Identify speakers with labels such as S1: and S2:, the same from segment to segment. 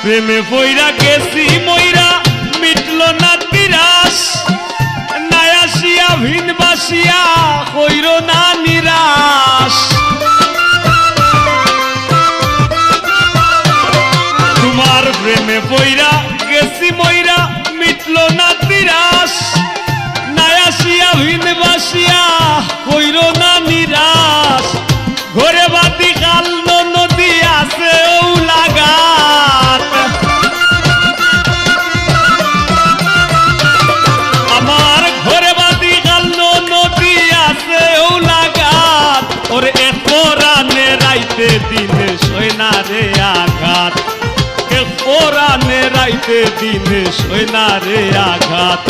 S1: প্রেমে পইরা গেছি মইরা মিটলো না তিরাস, নাই আসিয়া ভিন বাসিয়া কইর না নিরাশ। তোমার প্রেমে পইরা গেছি মইরা মিটলো না তিরাস, নাই আসিয়া ভিন বাসিয়া কইর না নিরাশ। ঘরে বাতি কাল নদী আছে ও লাগাত, আমার ঘরে বাতি কাল নদী আছে ও লাগাত। ওরে এক পরানে রাইতে দিনে সয়না রে আঘাত, এক পরানে রাইতে দিনে সয়না রে আঘাত।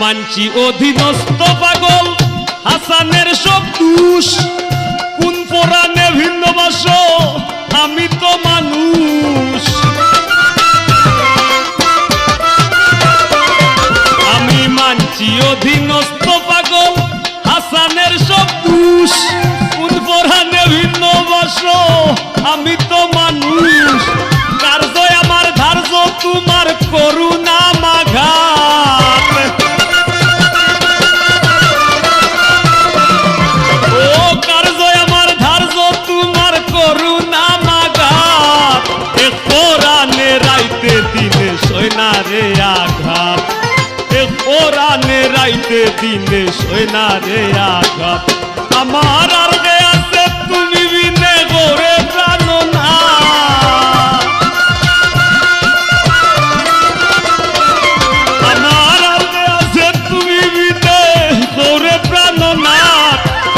S1: মানছি অধীনস্থ পাগল হাসানের সব দোষ, কোন পরাণে ভিন্ন বাস আমি তো মানুষ। আমি মানছি অধীনস্থ পাগল হাসানের সব দোষ, কোন পরাণে ভিন্ন বাস আমি তো মানুষ। কার্য আমার ধার্য তোমার করুণা মাঘাত, সয়না রে আঘাত, এক পরানে রাইতে দিনে সয়না রে আঘাত। আমার আর গে আছে তুমি বিনে গোরে প্রাণ না, আমার আর গে আছে তুমি বিনে গোরে প্রাণ না।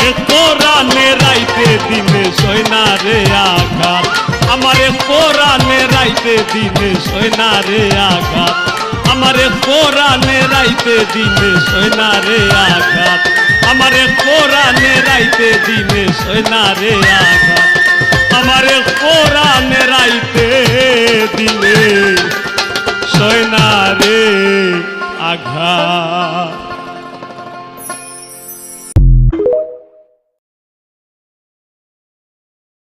S1: এক পরানে রাইতে দিনে সয়না রে আঘাত, আমার পরানে রাইতে দিনে সয়না রে আঘাত, আমার পরানে রাইতে দিনে সয়না রে আঘাত, আমার পরানে রাইতে দিনে সয়না রে আঘাত।